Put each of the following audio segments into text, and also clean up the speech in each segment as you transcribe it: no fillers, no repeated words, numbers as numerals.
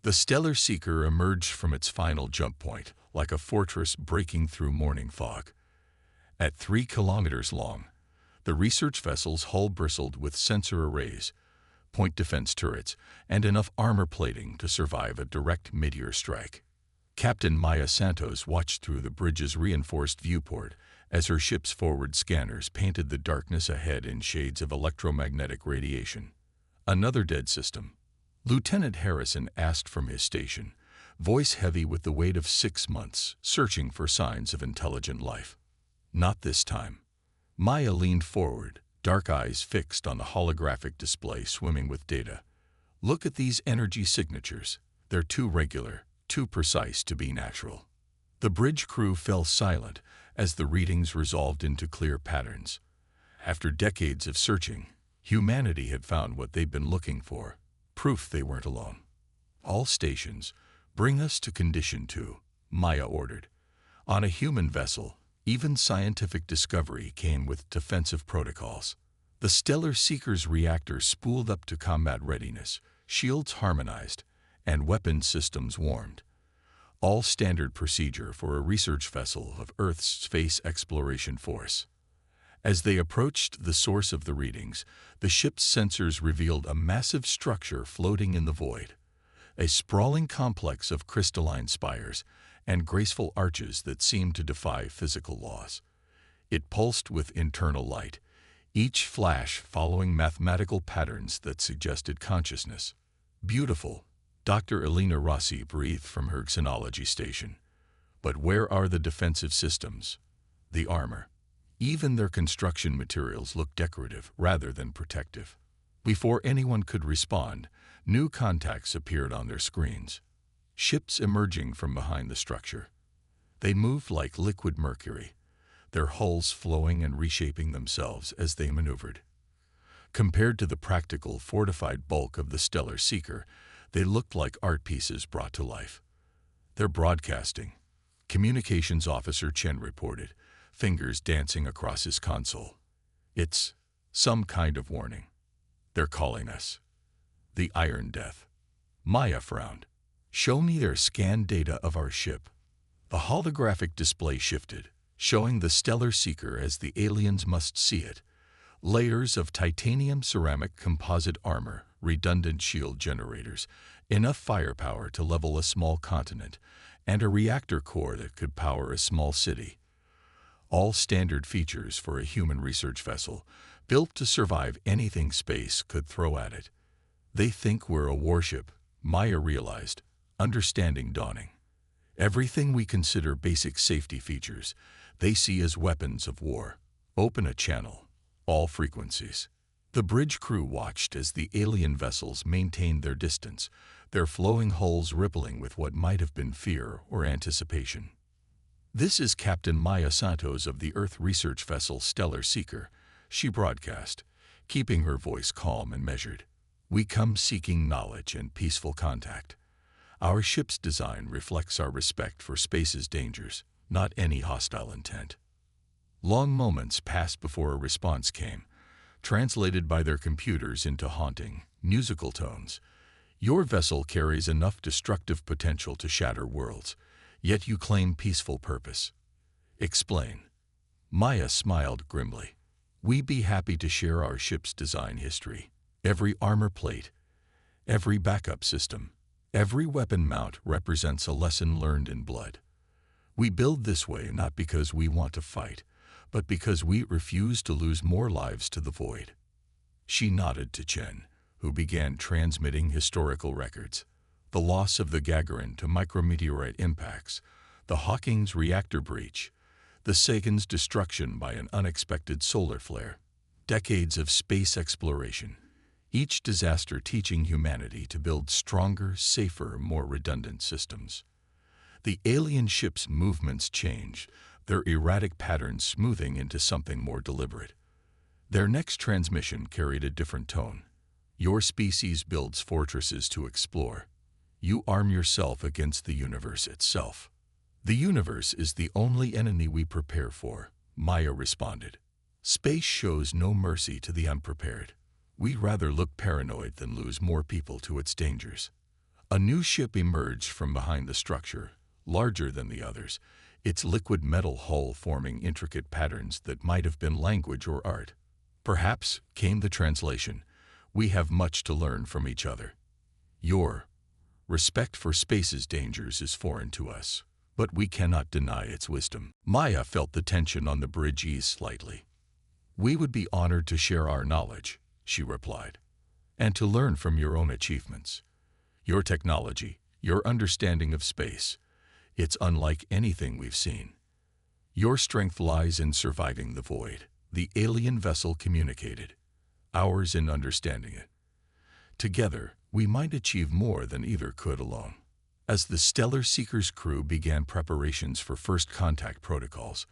The Stellar Seeker emerged from its final jump point, like a fortress breaking through morning fog. At 3 kilometers long, the research vessel's hull bristled with sensor arrays, point defense turrets, and enough armor plating to survive a direct meteor strike. Captain Maya Santos watched through the bridge's reinforced viewport as her ship's forward scanners painted the darkness ahead in shades of electromagnetic radiation. Another dead system. Lieutenant Harrison asked from his station, voice heavy with the weight of 6 months, searching for signs of intelligent life. Not this time. Maya leaned forward, dark eyes fixed on the holographic display swimming with data. Look at these energy signatures. They're too regular, too precise to be natural. The bridge crew fell silent as the readings resolved into clear patterns. After decades of searching, humanity had found what they'd been looking for, proof they weren't alone. All stations, bring us to Condition 2, Maya ordered. On a human vessel, even scientific discovery came with defensive protocols. The Stellar Seeker's reactors spooled up to combat readiness, shields harmonized, and weapons systems warmed. All standard procedure for a research vessel of Earth's Space Exploration Force. As they approached the source of the readings, the ship's sensors revealed a massive structure floating in the void, a sprawling complex of crystalline spires and graceful arches that seemed to defy physical laws. It pulsed with internal light, each flash following mathematical patterns that suggested consciousness. Beautiful, Dr. Elena Rossi breathed from her xenology station. But where are the defensive systems? The armor? Even their construction materials looked decorative rather than protective. Before anyone could respond, new contacts appeared on their screens. Ships emerging from behind the structure. They moved like liquid mercury, their hulls flowing and reshaping themselves as they maneuvered. Compared to the practical, fortified bulk of the Stellar Seeker, they looked like art pieces brought to life. They're broadcasting, Communications Officer Chen reported, fingers dancing across his console. It's some kind of warning. They're calling us. The Iron Death. Maya frowned. Show me their scanned data of our ship. The holographic display shifted, showing the Stellar Seeker as the aliens must see it. Layers of titanium ceramic composite armor, redundant shield generators, enough firepower to level a small continent, and a reactor core that could power a small city. All standard features for a human research vessel, built to survive anything space could throw at it. They think we're a warship, Maya realized, understanding dawning. Everything we consider basic safety features, they see as weapons of war. Open a channel. All frequencies. The bridge crew watched as the alien vessels maintained their distance, their flowing hulls rippling with what might have been fear or anticipation. This is Captain Maya Santos of the Earth research vessel Stellar Seeker, she broadcast, keeping her voice calm and measured. We come seeking knowledge and peaceful contact. Our ship's design reflects our respect for space's dangers, not any hostile intent. Long moments passed before a response came, translated by their computers into haunting, musical tones. Your vessel carries enough destructive potential to shatter worlds, yet you claim peaceful purpose. Explain. Maya smiled grimly. We'd be happy to share our ship's design history. Every armor plate, every backup system, every weapon mount represents a lesson learned in blood. We build this way not because we want to fight, but because we refuse to lose more lives to the void. She nodded to Chen, who began transmitting historical records. The loss of the Gagarin to micrometeorite impacts, the Hawking's reactor breach, the Sagan's destruction by an unexpected solar flare. Decades of space exploration, each disaster teaching humanity to build stronger, safer, more redundant systems. The alien ship's movements changed, their erratic patterns smoothing into something more deliberate. Their next transmission carried a different tone. Your species builds fortresses to explore. You arm yourself against the universe itself. The universe is the only enemy we prepare for, Maya responded. Space shows no mercy to the unprepared. We'd rather look paranoid than lose more people to its dangers. A new ship emerged from behind the structure, larger than the others, its liquid metal hull forming intricate patterns that might have been language or art. Perhaps, came the translation, we have much to learn from each other. Your respect for space's dangers is foreign to us, but we cannot deny its wisdom. Maya felt the tension on the bridge ease slightly. We would be honored to share our knowledge, she replied, and to learn from your own achievements. Your technology, your understanding of space, it's unlike anything we've seen. Your strength lies in surviving the void, the alien vessel communicated, ours in understanding it. Together, we might achieve more than either could alone. As the Stellar Seeker's crew began preparations for first contact protocols,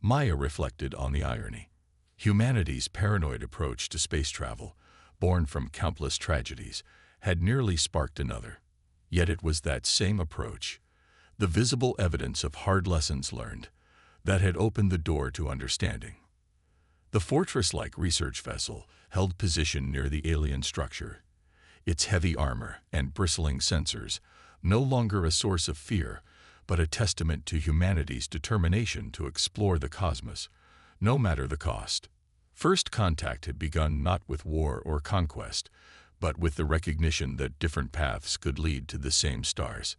Maya reflected on the irony. Humanity's paranoid approach to space travel, born from countless tragedies, had nearly sparked another. Yet it was that same approach, the visible evidence of hard lessons learned, that had opened the door to understanding. The fortress-like research vessel held position near the alien structure, its heavy armor and bristling sensors no longer a source of fear, but a testament to humanity's determination to explore the cosmos, no matter the cost. First contact had begun not with war or conquest, but with the recognition that different paths could lead to the same stars.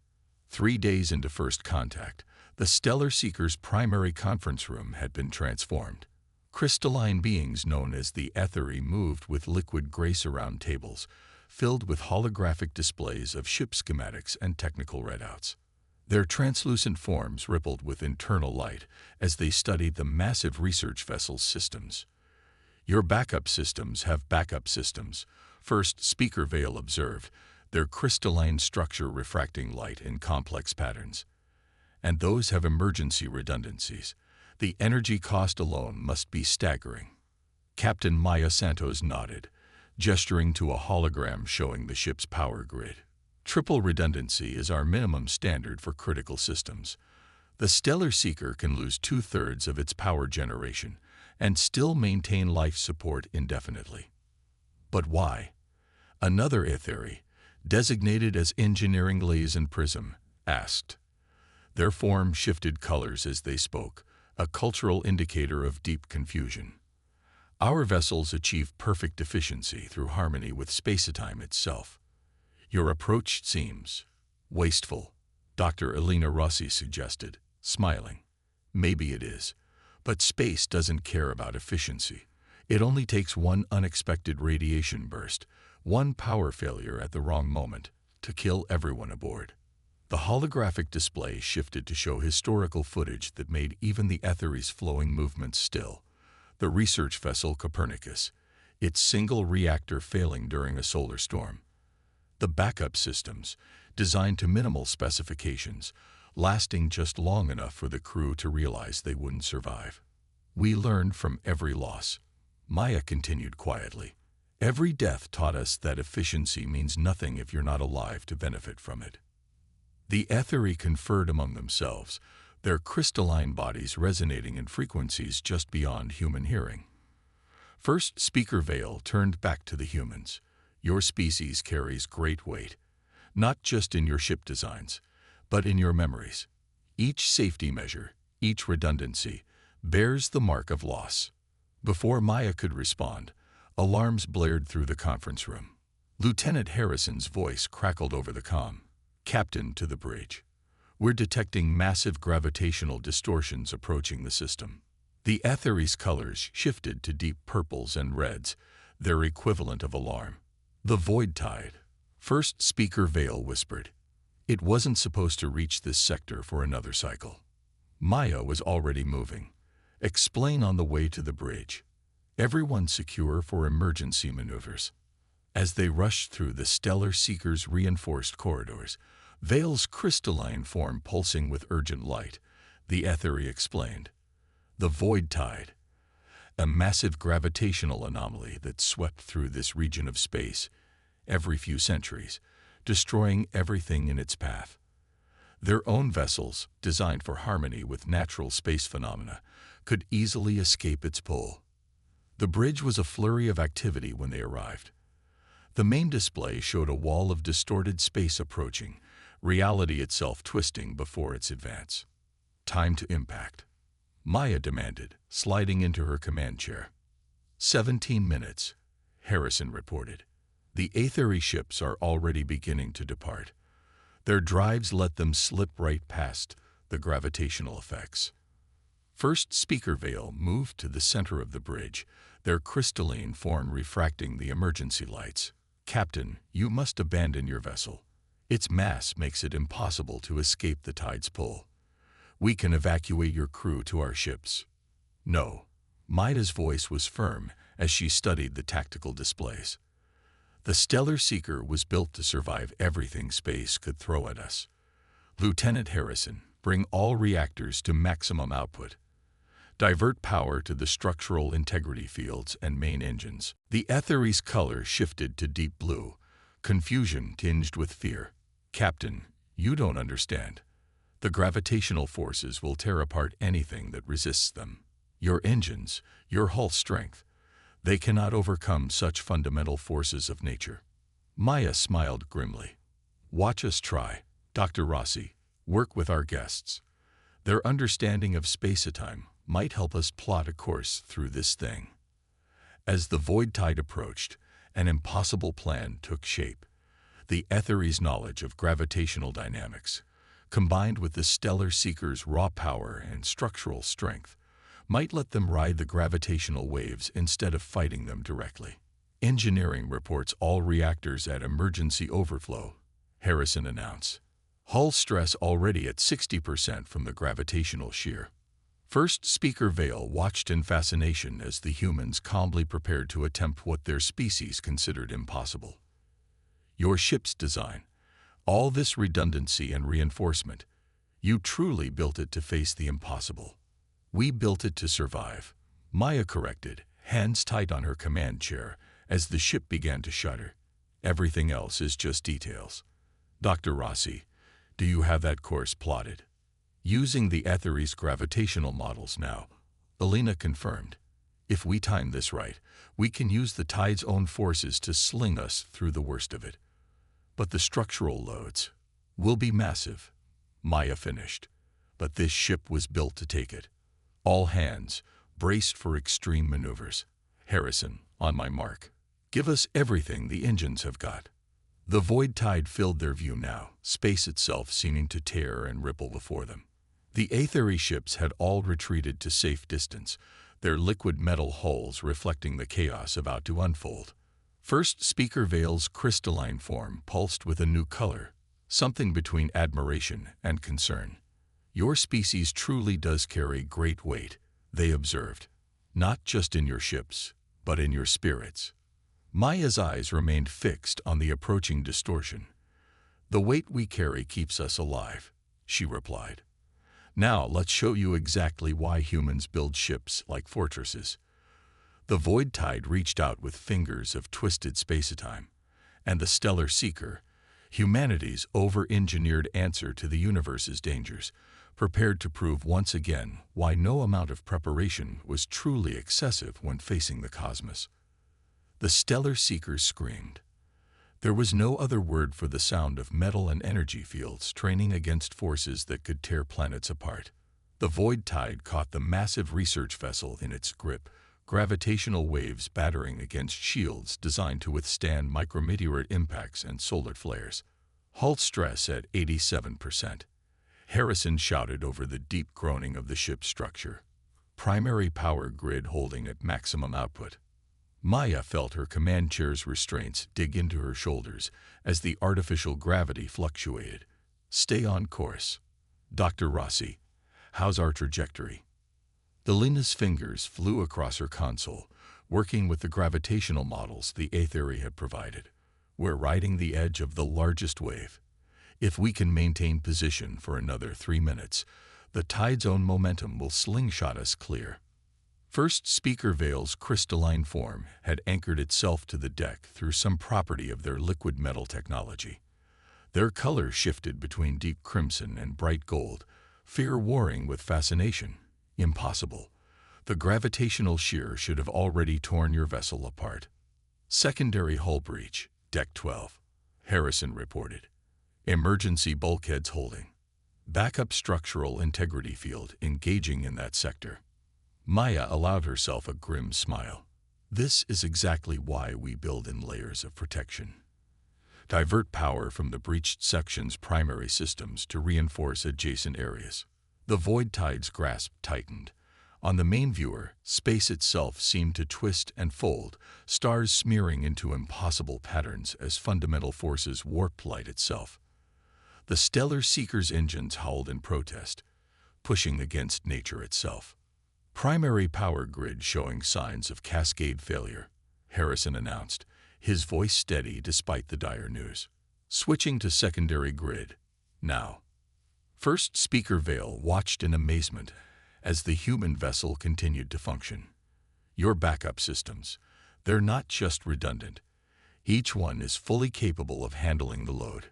3 days into first contact, the Stellar Seeker's primary conference room had been transformed. Crystalline beings known as the Etheri moved with liquid grace around tables, filled with holographic displays of ship schematics and technical readouts. Their translucent forms rippled with internal light as they studied the massive research vessel's systems. Your backup systems have backup systems, First Speaker Vale observed, their crystalline structure refracting light in complex patterns. And those have emergency redundancies. The energy cost alone must be staggering. Captain Maya Santos nodded, gesturing to a hologram showing the ship's power grid. Triple redundancy is our minimum standard for critical systems. The Stellar Seeker can lose 2/3 of its power generation and still maintain life support indefinitely. But why? Another Etheri, designated as Engineering Liaison Prism, asked. Their form shifted colors as they spoke, a cultural indicator of deep confusion. Our vessels achieve perfect efficiency through harmony with space-time itself. Your approach seems wasteful, Dr. Elena Rossi suggested, smiling. Maybe it is, but space doesn't care about efficiency. It only takes one unexpected radiation burst, one power failure at the wrong moment, to kill everyone aboard. The holographic display shifted to show historical footage that made even the Etheri's flowing movements still. The research vessel Copernicus, its single reactor failing during a solar storm. The backup systems, designed to minimal specifications, lasting just long enough for the crew to realize they wouldn't survive. We learned from every loss. Maya continued quietly. Every death taught us that efficiency means nothing if you're not alive to benefit from it. The Etheri conferred among themselves, their crystalline bodies resonating in frequencies just beyond human hearing. First Speaker Vale turned back to the humans. Your species carries great weight, not just in your ship designs, but in your memories. Each safety measure, each redundancy, bears the mark of loss. Before Maya could respond, alarms blared through the conference room. Lieutenant Harrison's voice crackled over the comm. Captain, to the bridge. We're detecting massive gravitational distortions approaching the system. The Etheri's colors shifted to deep purples and reds, their equivalent of alarm. The void tide. First Speaker Vale whispered. It wasn't supposed to reach this sector for another cycle. Maya was already moving. Explain on the way to the bridge. Everyone secure for emergency maneuvers. As they rushed through the Stellar Seeker's reinforced corridors, Vale's crystalline form pulsing with urgent light, the Etheri explained. The void tide. A massive gravitational anomaly that swept through this region of space every few centuries, destroying everything in its path. Their own vessels, designed for harmony with natural space phenomena, could easily escape its pull. The bridge was a flurry of activity when they arrived. The main display showed a wall of distorted space approaching, reality itself twisting before its advance. Time to impact, Maya demanded, sliding into her command chair. 17 minutes, Harrison reported. The Aetheri ships are already beginning to depart. Their drives let them slip right past the gravitational effects. First speaker veil moved to the center of the bridge, their crystalline form refracting the emergency lights. Captain, you must abandon your vessel. Its mass makes it impossible to escape the tide's pull. We can evacuate your crew to our ships. No. Maya's voice was firm as she studied the tactical displays. The Stellar Seeker was built to survive everything space could throw at us. Lieutenant Harrison, bring all reactors to maximum output. Divert power to the structural integrity fields and main engines. The Aetheri's color shifted to deep blue, confusion tinged with fear. Captain, you don't understand. The gravitational forces will tear apart anything that resists them. Your engines, your hull strength, they cannot overcome such fundamental forces of nature. Maya smiled grimly. Watch us try, Dr. Rossi. Work with our guests. Their understanding of space-time might help us plot a course through this thing. As the void tide approached, an impossible plan took shape. The Aetheri's knowledge of gravitational dynamics, combined with the Stellar Seeker's raw power and structural strength, might let them ride the gravitational waves instead of fighting them directly. Engineering reports all reactors at emergency overflow, Harrison announced. Hull stress already at 60% from the gravitational shear. First speaker Vale watched in fascination as the humans calmly prepared to attempt what their species considered impossible. Your ship's design, all this redundancy and reinforcement, you truly built it to face the impossible. We built it to survive, Maya corrected, hands tight on her command chair as the ship began to shudder. Everything else is just details. Dr. Rossi, do you have that course plotted? Using the Aetheri's gravitational models now, Alina confirmed. If we time this right, we can use the tide's own forces to sling us through the worst of it. But the structural loads will be massive, Maya finished. But this ship was built to take it. All hands, braced for extreme maneuvers. Harrison, on my mark. Give us everything the engines have got. The void tide filled their view now, space itself seeming to tear and ripple before them. The Aetheri ships had all retreated to safe distance, their liquid metal hulls reflecting the chaos about to unfold. First speaker Vale's crystalline form pulsed with a new color, something between admiration and concern. Your species truly does carry great weight, they observed, not just in your ships, but in your spirits. Maya's eyes remained fixed on the approaching distortion. The weight we carry keeps us alive, she replied. Now let's show you exactly why humans build ships like fortresses. The void tide reached out with fingers of twisted space-time, and the Stellar Seeker, humanity's over-engineered answer to the universe's dangers, prepared to prove once again why no amount of preparation was truly excessive when facing the cosmos. The Stellar Seeker screamed. There was no other word for the sound of metal and energy fields training against forces that could tear planets apart. The void tide caught the massive research vessel in its grip, gravitational waves battering against shields designed to withstand micrometeorite impacts and solar flares. Hull stress at 87%. Harrison shouted over the deep groaning of the ship's structure. Primary power grid holding at maximum output. Maya felt her command chair's restraints dig into her shoulders as the artificial gravity fluctuated. Stay on course. Dr. Rossi, how's our trajectory? Delina's fingers flew across her console, working with the gravitational models the Aetheri had provided. We're riding the edge of the largest wave. If we can maintain position for another 3 minutes, the tide's own momentum will slingshot us clear. First speaker Vale's crystalline form had anchored itself to the deck through some property of their liquid metal technology. Their color shifted between deep crimson and bright gold, fear warring with fascination. Impossible. The gravitational shear should have already torn your vessel apart. Secondary hull breach. Deck 12. Harrison reported. Emergency bulkheads holding. Backup structural integrity field engaging in that sector. Maya allowed herself a grim smile. This is exactly why we build in layers of protection. Divert power from the breached section's primary systems to reinforce adjacent areas. The void tide's grasp tightened. On the main viewer, space itself seemed to twist and fold, stars smearing into impossible patterns as fundamental forces warped light itself. The Stellar Seeker's engines howled in protest, pushing against nature itself. Primary power grid showing signs of cascade failure, Harrison announced, his voice steady despite the dire news. Switching to secondary grid, now. First Speaker Vale watched in amazement as the human vessel continued to function. Your backup systems, they're not just redundant. Each one is fully capable of handling the load.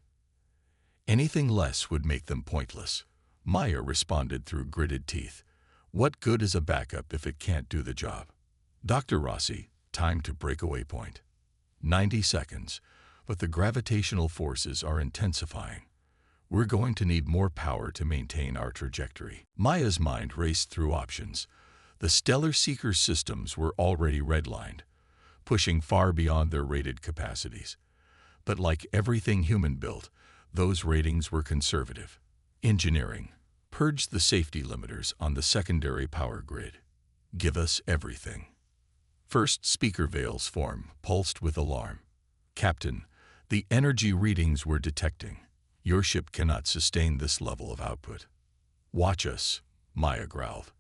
Anything less would make them pointless. Maya responded through gritted teeth. What good is a backup if it can't do the job? Dr. Rossi, time to breakaway point. 90 seconds, but the gravitational forces are intensifying. We're going to need more power to maintain our trajectory. Maya's mind raced through options. The Stellar Seeker's systems were already redlined, pushing far beyond their rated capacities. But like everything human-built, those ratings were conservative. Engineering. Purge the safety limiters on the secondary power grid. Give us everything. First Speaker Vale's form pulsed with alarm. Captain, the energy readings we're detecting. Your ship cannot sustain this level of output. Watch us, Maya growled.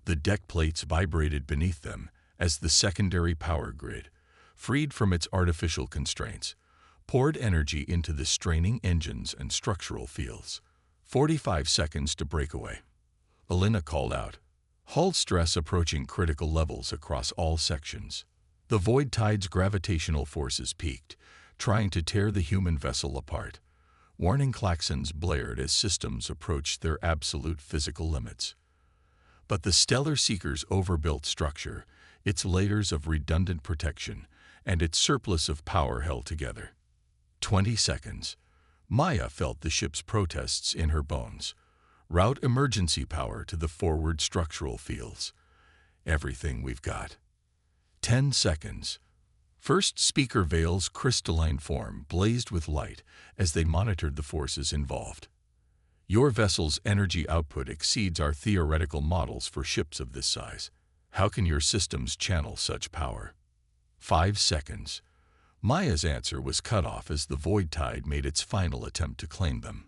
The deck plates vibrated beneath them as the secondary power grid, freed from its artificial constraints, poured energy into the straining engines and structural fields. 45 seconds to breakaway. Elena called out. Hull stress approaching critical levels across all sections. The void tide's gravitational forces peaked, trying to tear the human vessel apart. Warning klaxons blared as systems approached their absolute physical limits. But the Stellar Seeker's overbuilt structure, its layers of redundant protection, and its surplus of power held together. 20 seconds. Maya felt the ship's protests in her bones. Route emergency power to the forward structural fields. Everything we've got. 10 seconds. First Speaker Vale's crystalline form blazed with light as they monitored the forces involved. Your vessel's energy output exceeds our theoretical models for ships of this size. How can your systems channel such power? 5 seconds. Maya's answer was cut off as the void tide made its final attempt to claim them.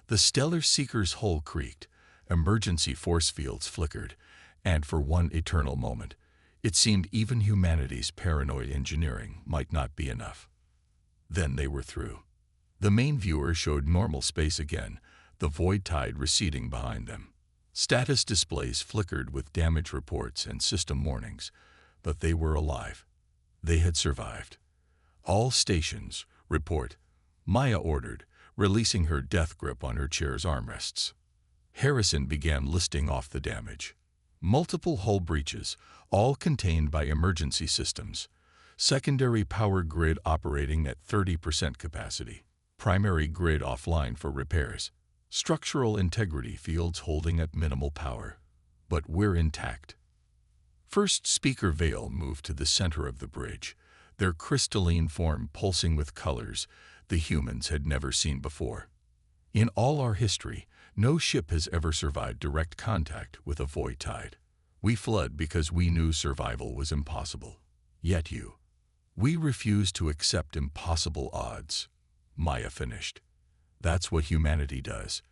The Stellar Seeker's hull creaked, emergency force fields flickered, and for one eternal moment, it seemed even humanity's paranoid engineering might not be enough. Then they were through. The main viewer showed normal space again, the void tide receding behind them. Status displays flickered with damage reports and system warnings, but they were alive. They had survived. All stations, report, Maya ordered, releasing her death grip on her chair's armrests. Harrison began listing off the damage. Multiple hull breaches, all contained by emergency systems. Secondary power grid operating at 30% capacity. Primary grid offline for repairs. Structural integrity fields holding at minimal power. But we're intact. First Speaker Vale moved to the center of the bridge, their crystalline form pulsing with colors the humans had never seen before. In all our history, no ship has ever survived direct contact with a void tide. We fled because we knew survival was impossible. Yet we refused to accept impossible odds. Maya finished. That's what humanity does.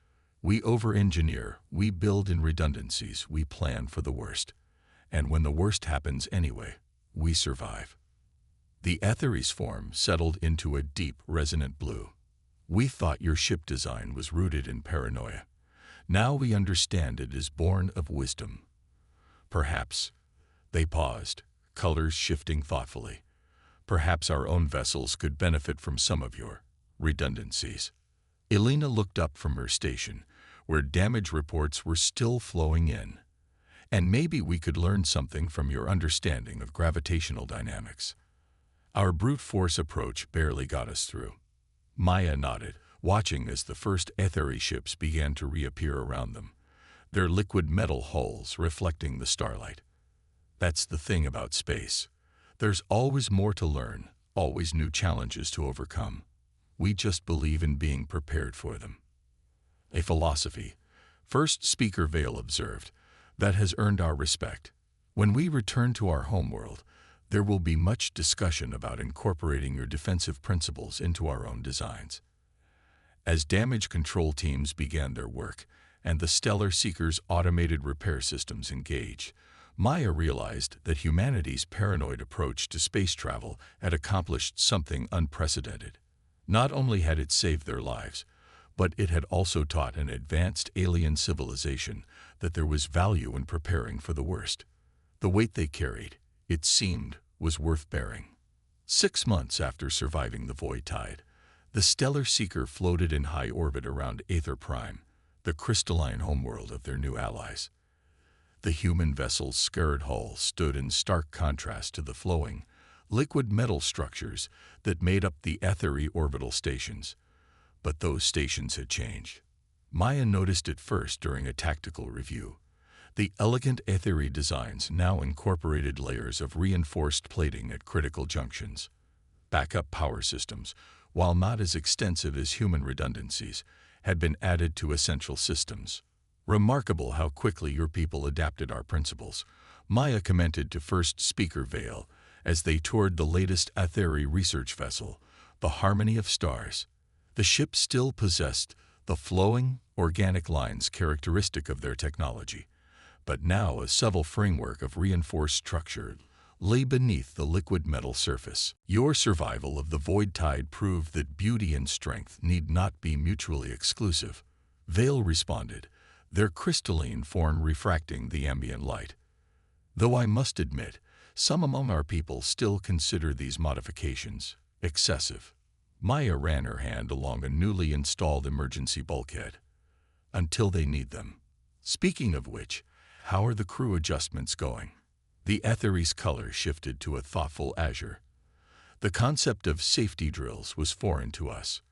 We over-engineer, we build in redundancies, we plan for the worst. And when the worst happens anyway, we survive. The Ethere's form settled into a deep, resonant blue. We thought your ship design was rooted in paranoia. Now we understand it is born of wisdom. Perhaps, they paused, colors shifting thoughtfully. Perhaps our own vessels could benefit from some of your redundancies. Elena looked up from her station, where damage reports were still flowing in. And maybe we could learn something from your understanding of gravitational dynamics. Our brute force approach barely got us through. Maya nodded, watching as the first ethery ships began to reappear around them, their liquid metal hulls reflecting the starlight. That's the thing about space. There's always more to learn, always new challenges to overcome. We just believe in being prepared for them. A philosophy, first speaker Vale observed, that has earned our respect. When we return to our homeworld, there will be much discussion about incorporating your defensive principles into our own designs. As damage control teams began their work, and the Stellar Seeker's automated repair systems engaged, Maya realized that humanity's paranoid approach to space travel had accomplished something unprecedented. Not only had it saved their lives, but it had also taught an advanced alien civilization that there was value in preparing for the worst. The weight they carried, it seemed, was worth bearing. 6 months after surviving the void tide, the Stellar Seeker floated in high orbit around Aether Prime, the crystalline homeworld of their new allies. The human vessel's scarred hull stood in stark contrast to the flowing, liquid metal structures that made up the ethery orbital stations. But those stations had changed. Maya noticed it first during a tactical review. The elegant ethery designs now incorporated layers of reinforced plating at critical junctions. Backup power systems, while not as extensive as human redundancies, had been added to essential systems. Remarkable how quickly your people adapted our principles, Maya commented to first speaker Vale as they toured the latest ethery research vessel, the Harmony of Stars. The ship still possessed the flowing, organic lines characteristic of their technology, but now a subtle framework of reinforced structure lay beneath the liquid metal surface. Your survival of the void tide proved that beauty and strength need not be mutually exclusive. Vale responded, their crystalline form refracting the ambient light. Though I must admit, some among our people still consider these modifications excessive. Maya ran her hand along a newly installed emergency bulkhead. Until they need them. Speaking of which, how are the crew adjustments going? The ethery's color shifted to a thoughtful azure. The concept of safety drills was foreign to us.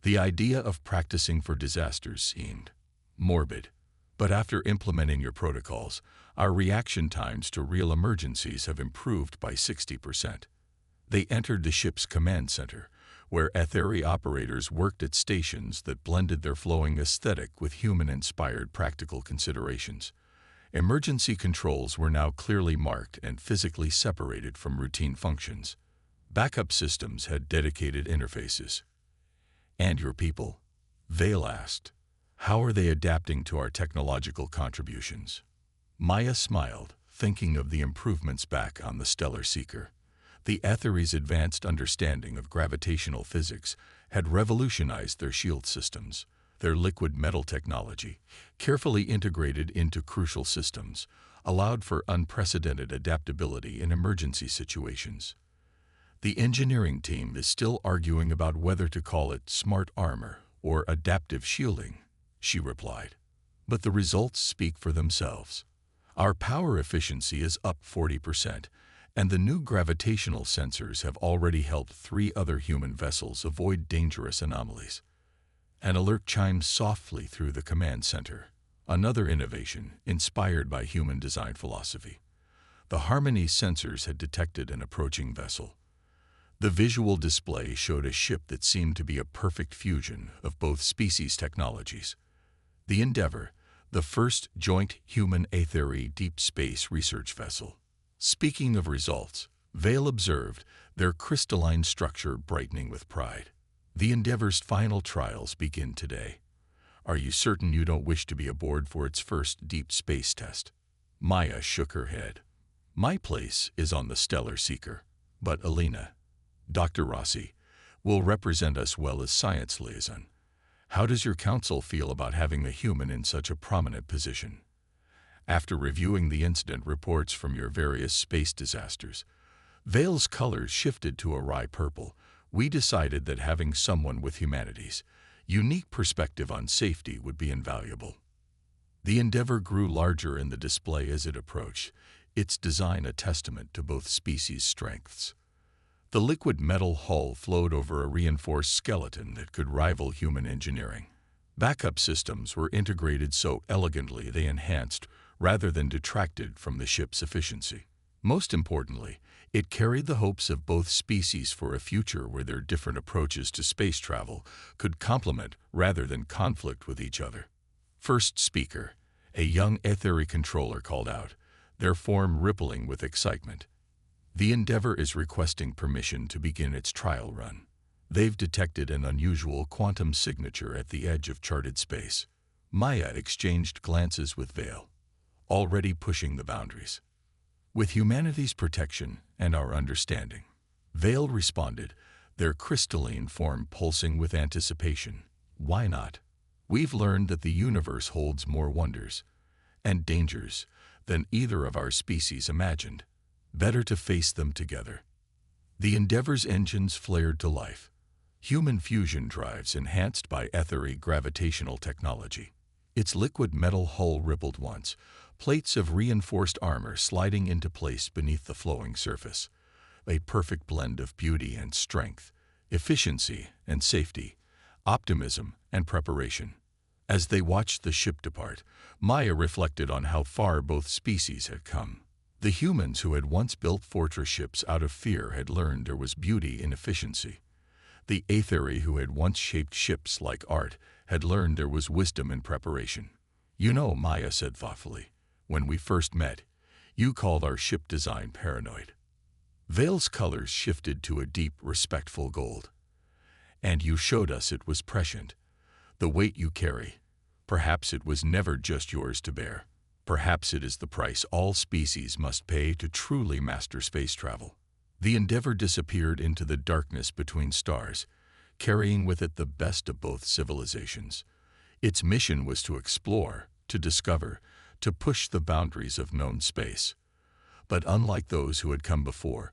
The idea of practicing for disasters seemed morbid. But after implementing your protocols, our reaction times to real emergencies have improved by 60%. They entered the ship's command center, where ethery operators worked at stations that blended their flowing aesthetic with human-inspired practical considerations. Emergency controls were now clearly marked and physically separated from routine functions. Backup systems had dedicated interfaces. And your people? Vale asked. How are they adapting to our technological contributions? Maya smiled, thinking of the improvements back on the Stellar Seeker. The ethery's advanced understanding of gravitational physics had revolutionized their shield systems. Their liquid metal technology, carefully integrated into crucial systems, allowed for unprecedented adaptability in emergency situations. The engineering team is still arguing about whether to call it smart armor or adaptive shielding, she replied. But the results speak for themselves. Our power efficiency is up 40%, and the new gravitational sensors have already helped 3 other human vessels avoid dangerous anomalies. An alert chimed softly through the command center, another innovation inspired by human design philosophy. The Harmony sensors had detected an approaching vessel. The visual display showed a ship that seemed to be a perfect fusion of both species' technologies. The Endeavor, the first joint human ethery deep space research vessel. Speaking of results, Vale observed their crystalline structure brightening with pride. The Endeavor's final trials begin today. Are you certain you don't wish to be aboard for its first deep space test? Maya shook her head. My place is on the Stellar Seeker, but Alina, Dr. Rossi, will represent us well as science liaison. How does your council feel about having a human in such a prominent position? After reviewing the incident reports from your various space disasters, Vale's colors shifted to a rye purple. We decided that having someone with humanity's unique perspective on safety would be invaluable. The Endeavor grew larger in the display as it approached, its design a testament to both species' strengths. The liquid metal hull flowed over a reinforced skeleton that could rival human engineering. Backup systems were integrated so elegantly they enhanced rather than detracted from the ship's efficiency. Most importantly, it carried the hopes of both species for a future where their different approaches to space travel could complement rather than conflict with each other. First speaker, a young Aetheri controller called out, their form rippling with excitement. The Endeavour is requesting permission to begin its trial run. They've detected an unusual quantum signature at the edge of charted space. Maya exchanged glances with Vale, already pushing the boundaries. With humanity's protection and our understanding, Vale responded, their crystalline form pulsing with anticipation. Why not? We've learned that the universe holds more wonders and dangers than either of our species imagined. Better to face them together. The Endeavour's engines flared to life. Human fusion drives enhanced by Aetheri gravitational technology. Its liquid metal hull rippled once, plates of reinforced armor sliding into place beneath the flowing surface. A perfect blend of beauty and strength, efficiency and safety, optimism and preparation. As they watched the ship depart, Maya reflected on how far both species had come. The humans who had once built fortress ships out of fear had learned there was beauty in efficiency. The Aetheri who had once shaped ships like art had learned there was wisdom in preparation. You know, Maya said thoughtfully, when we first met, you called our ship design paranoid. Vale's colors shifted to a deep, respectful gold. And you showed us it was prescient. The weight you carry, perhaps it was never just yours to bear. Perhaps it is the price all species must pay to truly master space travel. The Endeavour disappeared into the darkness between stars, carrying with it the best of both civilizations. Its mission was to explore, to discover, to push the boundaries of known space. But unlike those who had come before,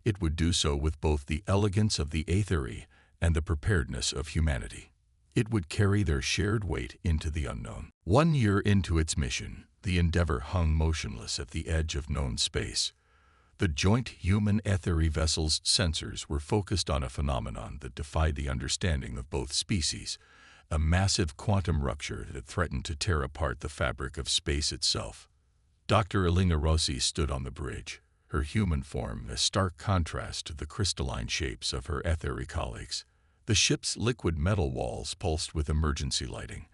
it would do so with both the elegance of the Aetheri and the preparedness of humanity. It would carry their shared weight into the unknown. 1 year into its mission, the Endeavour hung motionless at the edge of known space. The joint human-Aetheri vessel's sensors were focused on a phenomenon that defied the understanding of both species, a massive quantum rupture that threatened to tear apart the fabric of space itself. Dr. Elena Rossi stood on the bridge, her human form a stark contrast to the crystalline shapes of her Aetheri colleagues. The ship's liquid metal walls pulsed with emergency lighting,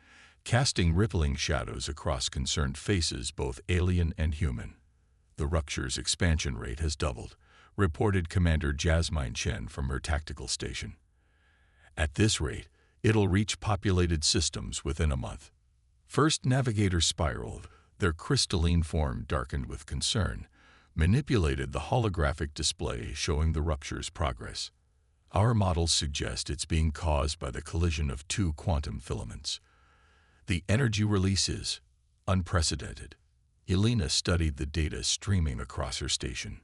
casting rippling shadows across concerned faces both alien and human. The rupture's expansion rate has doubled, reported Commander Jasmine Chen from her tactical station. At this rate, it'll reach populated systems within a month. First navigators spiraled, their crystalline form darkened with concern, manipulated the holographic display showing the rupture's progress. Our models suggest it's being caused by the collision of two quantum filaments. The energy release is unprecedented. Elena studied the data streaming across her station.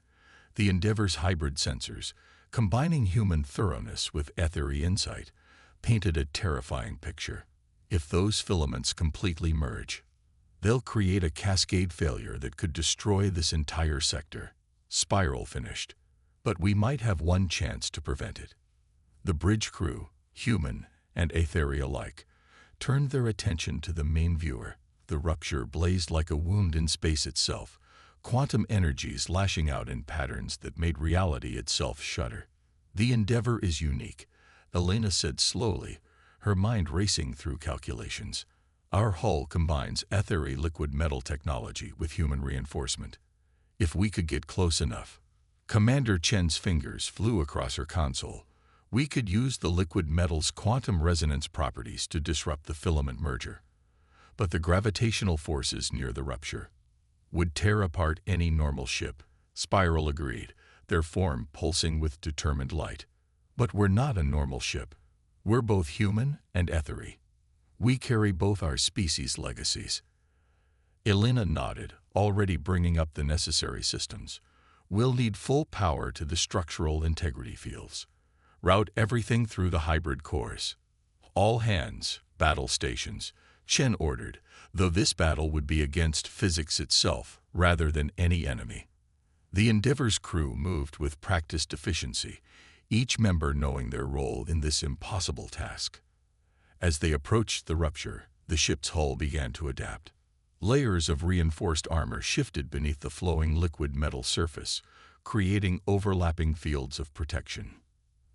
The Endeavour's hybrid sensors, combining human thoroughness with Aetheri insight, painted a terrifying picture. If those filaments completely merge, they'll create a cascade failure that could destroy this entire sector. Spiral finished. But we might have one chance to prevent it. The bridge crew, human and Aetheri alike, turned their attention to the main viewer. The rupture blazed like a wound in space itself, quantum energies lashing out in patterns that made reality itself shudder. The Endeavour is unique, Elena said slowly, her mind racing through calculations. Our hull combines Aetheri liquid metal technology with human reinforcement. If we could get close enough, Commander Chen's fingers flew across her console, we could use the liquid metal's quantum resonance properties to disrupt the filament merger. But the gravitational forces near the rupture would tear apart any normal ship, Spiral agreed, their form pulsing with determined light. But we're not a normal ship. We're both human and Aetheri. We carry both our species' legacies. Elena nodded, already bringing up the necessary systems. We'll need full power to the structural integrity fields. Route everything through the hybrid cores. All hands, battle stations, Chen ordered, though this battle would be against physics itself rather than any enemy. The Endeavour's crew moved with practiced efficiency, each member knowing their role in this impossible task. As they approached the rupture, the ship's hull began to adapt. Layers of reinforced armor shifted beneath the flowing liquid metal surface, creating overlapping fields of protection.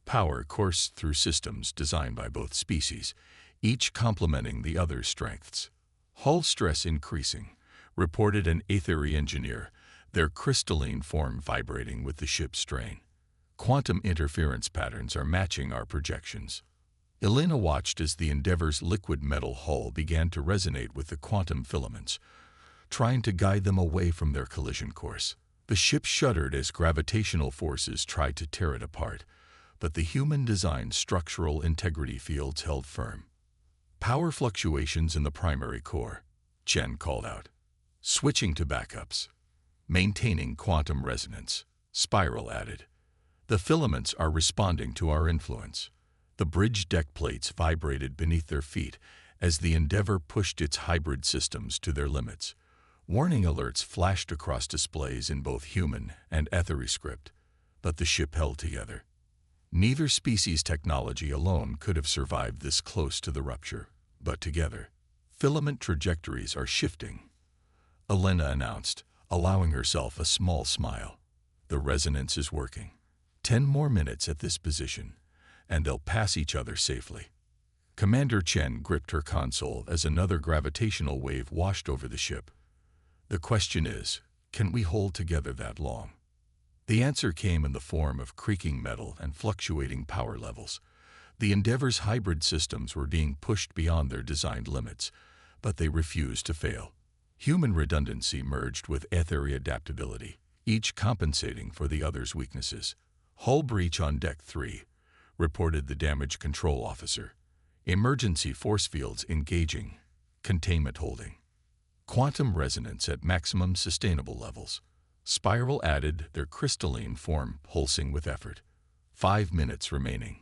Power coursed through systems designed by both species, each complementing the other's strengths. Hull stress increasing, reported an Aetheri engineer, their crystalline form vibrating with the ship's strain. Quantum interference patterns are matching our projections. Elena watched as the Endeavor's liquid metal hull began to resonate with the quantum filaments, trying to guide them away from their collision course. The ship shuddered as gravitational forces tried to tear it apart, but the human-designed structural integrity fields held firm. Power fluctuations in the primary core, Chen called out. Switching to backups. Maintaining quantum resonance, Spiral added. The filaments are responding to our influence. The bridge deck plates vibrated beneath their feet as the Endeavor pushed its hybrid systems to their limits. Warning alerts flashed across displays in both human and Aetheri script, but the ship held together. Neither species' technology alone could have survived this close to the rupture, but together. Filament trajectories are shifting, Elena announced, allowing herself a small smile. The resonance is working. 10 more minutes at this position, and they'll pass each other safely. Commander Chen gripped her console as another gravitational wave washed over the ship. The question is, can we hold together that long? The answer came in the form of creaking metal and fluctuating power levels. The Endeavor's hybrid systems were being pushed beyond their designed limits, but they refused to fail. Human redundancy merged with Aetheri adaptability, each compensating for the other's weaknesses. Hull breach on Deck 3, reported the damage control officer. Emergency force fields engaging. Containment holding. Quantum resonance at maximum sustainable levels. Spiral added, their crystalline form pulsing with effort. 5 minutes remaining.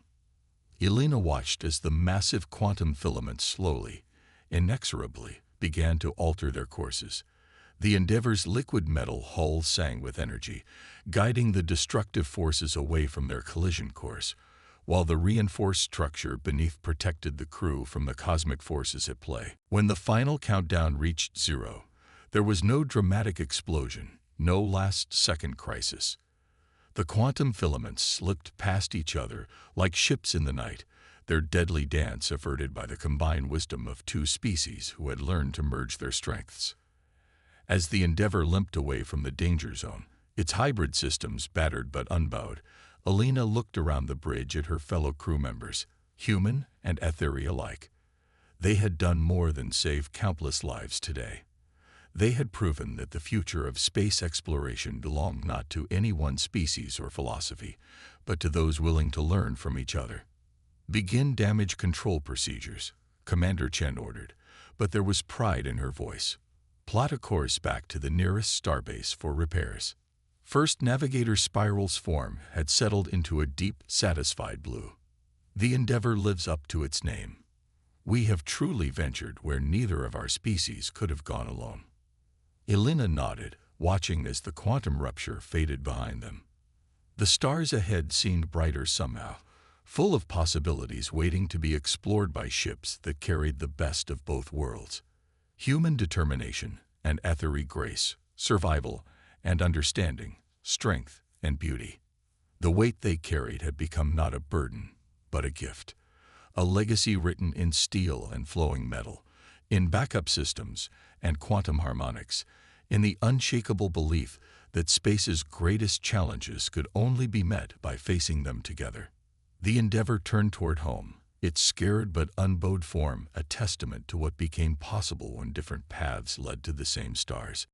Elena watched as the massive quantum filaments slowly, inexorably, began to alter their courses. The Endeavor's liquid metal hull sang with energy, guiding the destructive forces away from their collision course, while the reinforced structure beneath protected the crew from the cosmic forces at play. When the final countdown reached 0, there was no dramatic explosion, no last-second crisis. The quantum filaments slipped past each other like ships in the night, their deadly dance averted by the combined wisdom of two species who had learned to merge their strengths. As the Endeavor limped away from the danger zone, its hybrid systems battered but unbowed, Elena looked around the bridge at her fellow crew members, human and Aetheri alike. They had done more than save countless lives today. They had proven that the future of space exploration belonged not to any one species or philosophy, but to those willing to learn from each other. Begin damage control procedures, Commander Chen ordered, but there was pride in her voice. Plot a course back to the nearest starbase for repairs. First Navigator Spiral's form had settled into a deep, satisfied blue. The Endeavor lives up to its name. We have truly ventured where neither of our species could have gone alone. Elena nodded, watching as the quantum rupture faded behind them. The stars ahead seemed brighter somehow, full of possibilities waiting to be explored by ships that carried the best of both worlds. Human determination and Aetheri grace, survival and understanding, strength and beauty. The weight they carried had become not a burden, but a gift. A legacy written in steel and flowing metal, in backup systems and quantum harmonics, in the unshakable belief that space's greatest challenges could only be met by facing them together. The Endeavor turned toward home, its scared but unbowed form a testament to what became possible when different paths led to the same stars.